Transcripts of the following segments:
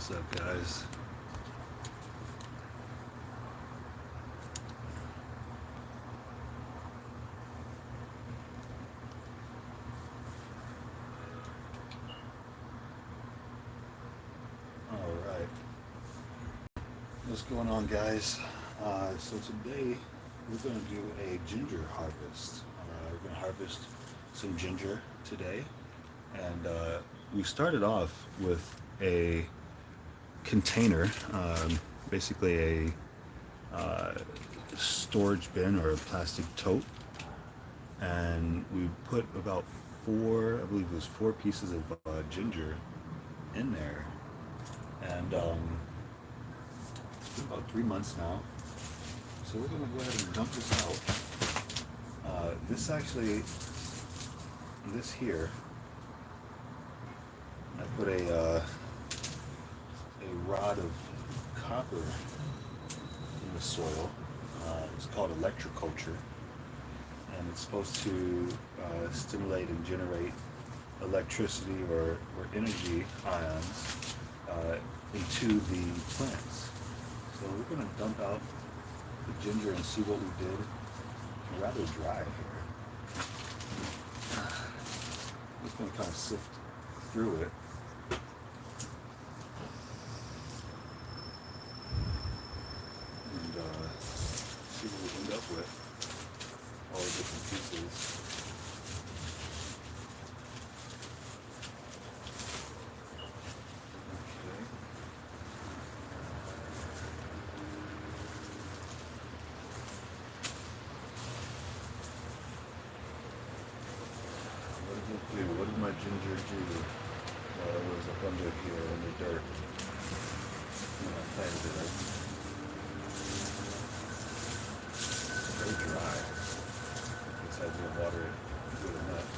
What's up, guys? All right. What's going on, guys? So today we're going to do a ginger harvest. We're going to harvest some ginger today, and we started off with a container, basically a storage bin or a plastic tote, and we put about four, I believe it was 4 pieces of ginger in there, and it's been about 3 months now. So we're gonna go ahead and dump this out. This actually, this here, I put a rod of copper in the soil. It's called electroculture, and it's supposed to stimulate and generate electricity or energy ions into the plants. So we're going to dump out the ginger and see what we did. It's rather dry here. I'm just going to kind of sift through it. And see what we end up with. All the different pieces. What did my ginger do while it was up under here in the dirt when I planted it? It's very dry. I guess I didn't water it good enough.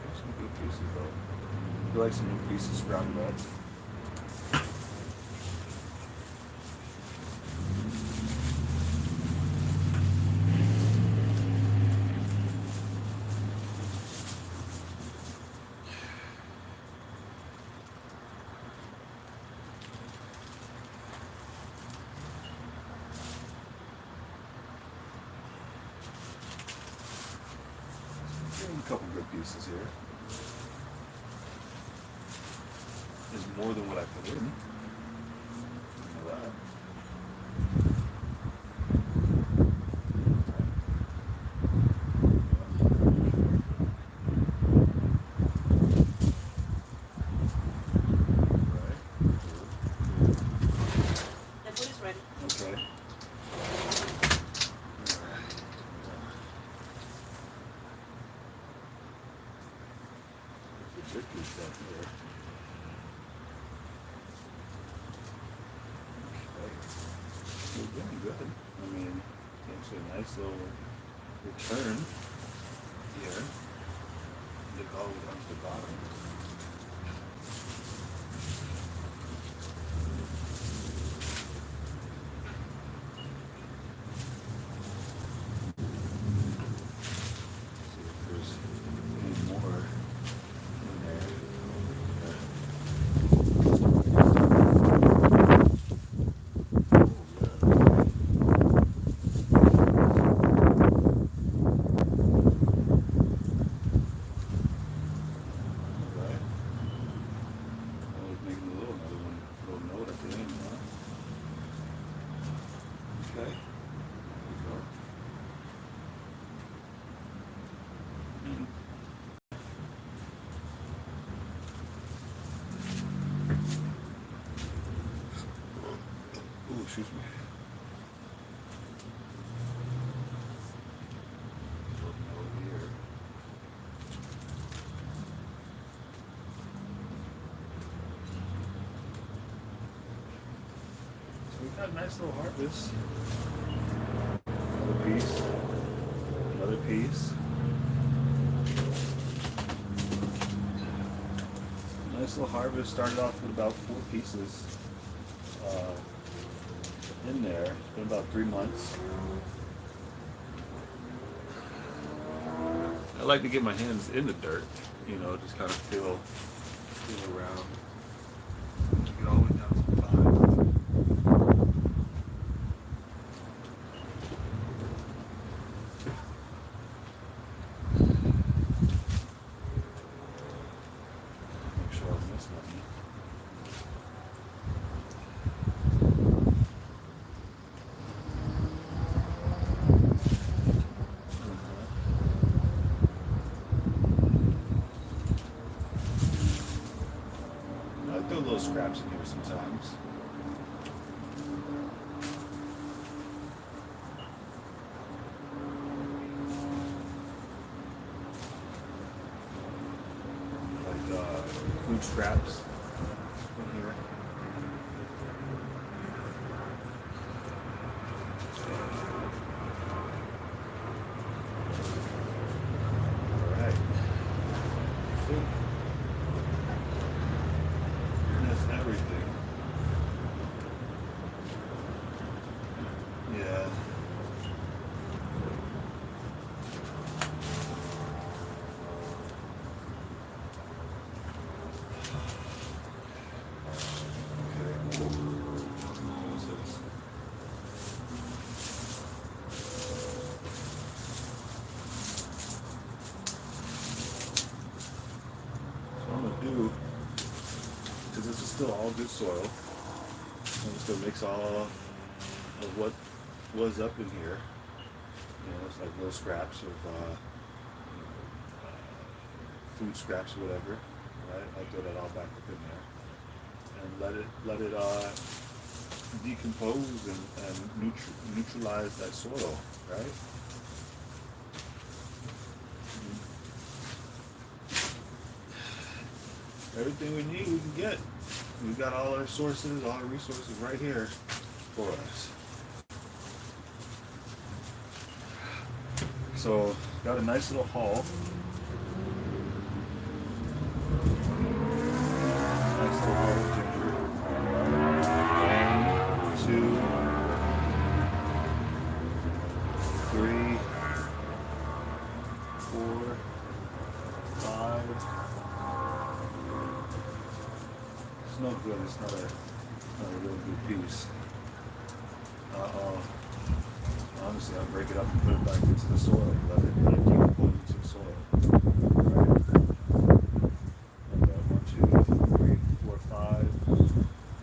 There's some good pieces though. I feel like some new pieces sprouted up. A couple good pieces here. There's more than what I put in. I know that. The food is ready. Okay. Good piece up here. Okay. We're doing good. I mean, actually a nice little return here. Look all the way down to the bottom. See if there's any more in there. Right. I was making a little note at the end, huh? Okay. There we go. Ooh, excuse me. Little note here. So we've got a nice little harvest. Another piece. Another piece. Nice little harvest. Started off with about 4 pieces. in there. It's been about 3 months. I like to get my hands in the dirt, just kind of feel around. Get all the way down to the bottom. Make sure I don't miss nothing. I throw little scraps in here sometimes. Like food scraps in here. Alright. That's everything. Yeah. Do, because this is still all good soil. I'm just gonna mix all of what was up in here. It's like little scraps of food scraps or whatever. Right? I throw that all back up in there and let it decompose and neutralize that soil. Right? Everything we need, we can get. We've got all our sources, all our resources right here for us. So, got a nice little haul. Nice little haul of ginger. 1, 2, 3, 4, 5. It's no good. It's not a real good piece. Honestly, I'll break it up and put it back into the soil. Let it decompose into the soil. Right? And 1, 2, 3, 4, 5,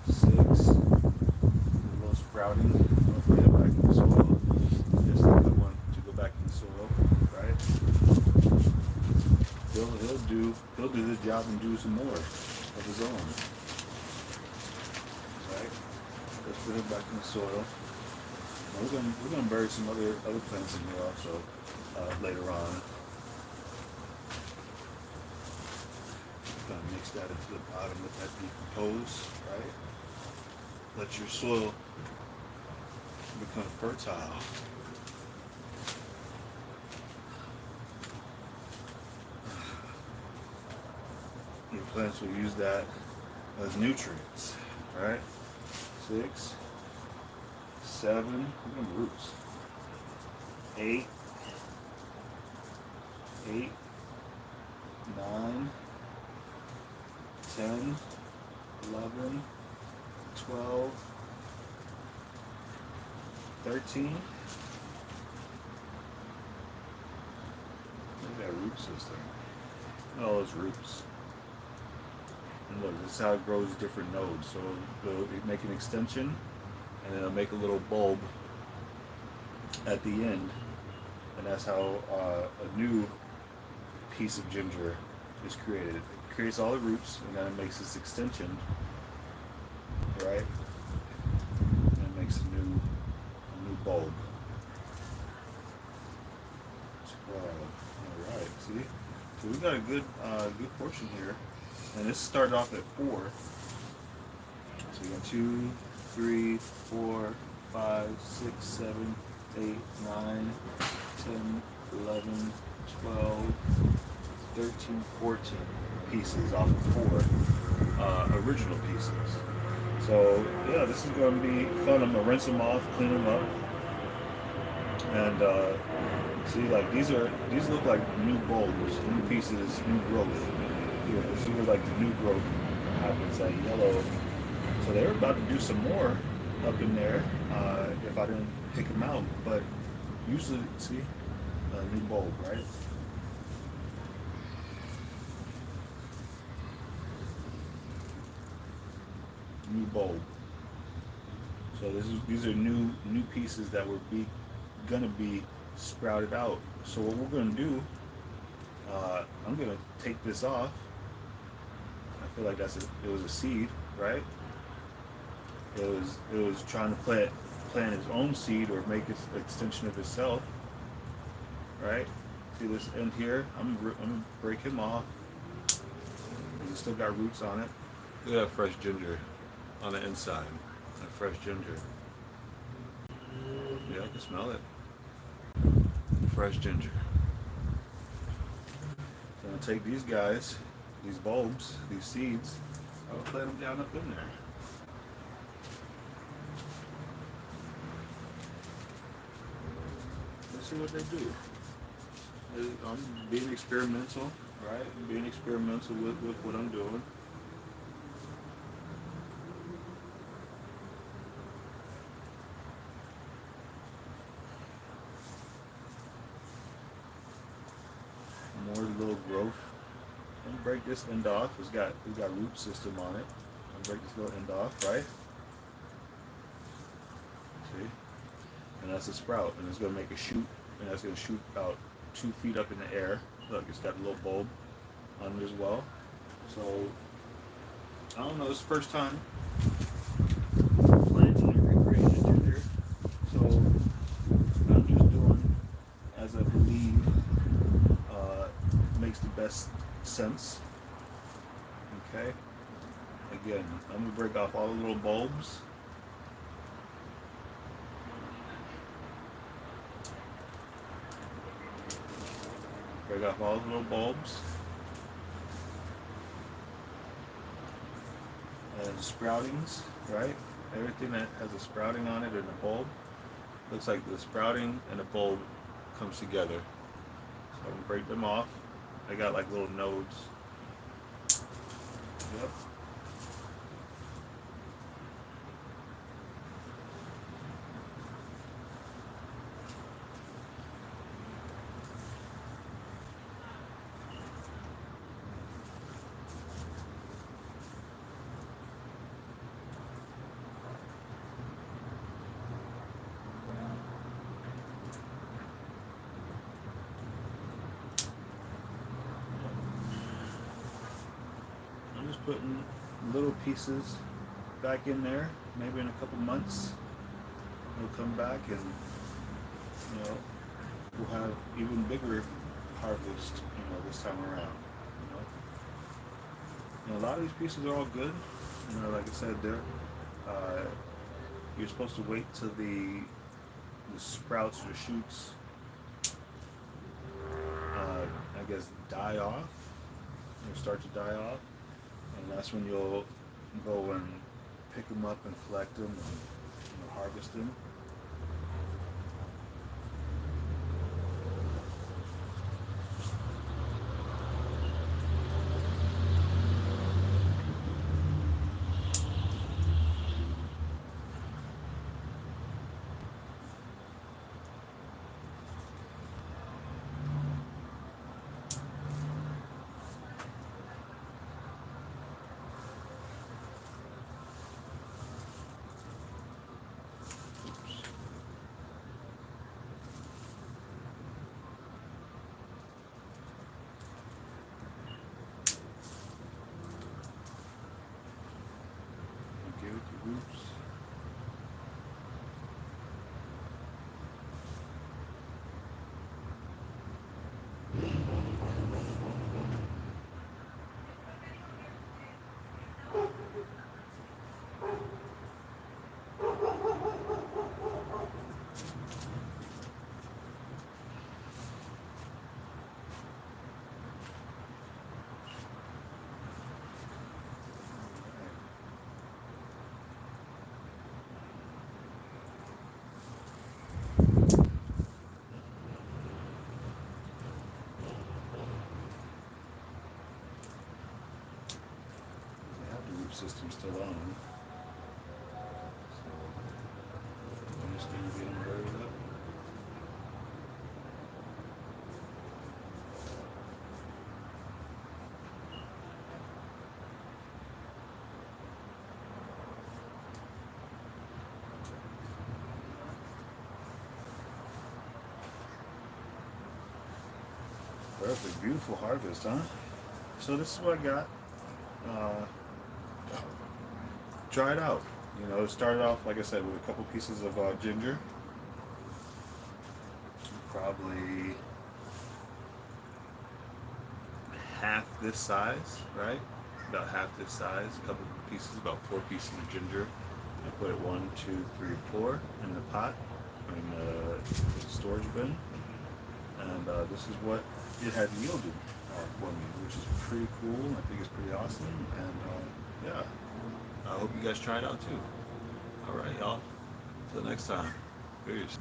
6. A little sprouting. I'll put it back in the soil. Just like that one to go back in the soil. Right? He'll do his job and do some more of his own. Let's put it back in the soil. We're gonna bury some other plants in here also later on. Gonna mix that into the bottom, let that decompose, right? Let your soil become fertile. Your plants will use that as nutrients, right? 6, 7, roots. 8, 9, 10, 11, 12, 13. Look at that root system. All those roots. And look, this is how it grows different nodes. So it'll make an extension, and it'll make a little bulb at the end, and that's how a new piece of ginger is created. It creates all the roots, and then it makes this extension, right? And it makes a new bulb. 12. All right, see? So we've got a good portion here. And this started off at 4. So you got 2, 3, 4, 5, 6, 7, 8, 9, 10, 11, 12, 13, 14 pieces off of 4 original pieces. So yeah, this is going to be fun. I'm gonna rinse them off, clean them up, and see, like these look like new bulbs, new pieces, new growth. Here, this is where like the new growth happens, that yellow. So they were about to do some more up in there if I didn't pick them out. But usually, see, a new bulb, right? New bulb. So these are new pieces that were gonna be sprouted out. So what we're gonna do, I'm gonna take this off. I feel like it was a seed, right? It was trying to plant its own seed or make its extension of itself, right? See this end here? I'm gonna break him off because it's still got roots on it. Look at that fresh ginger on the inside. That fresh ginger. Yeah, I can smell it. Fresh ginger. So I'm gonna take these guys, these bulbs, these seeds. I'll plant them down up in there. Let's see what they do. I'm being experimental, right? I'm being experimental with what I'm doing. More little growth. I'm gonna break this end off. It's got root system on it. I'm gonna break this little end off, right? See? And that's a sprout, and it's gonna make a shoot, and that's gonna shoot about 2 feet up in the air. Look, it's got a little bulb on it as well. So I don't know. It's the first time planting and recreating ginger. So I'm just doing as I believe makes the best sense. Okay. Again, I'm gonna break off all the little bulbs. Break off all the little bulbs. And sproutings, right? Everything that has a sprouting on it and a bulb. Looks like the sprouting and the bulb comes together. So I'm gonna break them off. They got like little nodes. Yep. I'm just putting little pieces back in there. Maybe in a couple months we'll come back and we'll have even bigger harvest, this time around. A lot of these pieces are all good. Like I said, you're supposed to wait till the sprouts or shoots, I guess, die off. Start to die off, and that's when you'll go and pick them up and collect them and harvest them. Oops. drip system still on. So I'm just going to get them buried up. Perfect, beautiful harvest, huh? So this is what I got. Uh, dried out. You know, it started off, like I said, with a couple pieces of ginger. Probably half this size, right? About half this size. A couple pieces, about 4 pieces of ginger. I put it 1, 2, 3, 4 in the pot, in the storage bin. And this is what it had yielded for me, which is pretty cool. I think it's pretty awesome. And yeah, I hope you guys try it out too. All right, y'all. Till next time. Peace.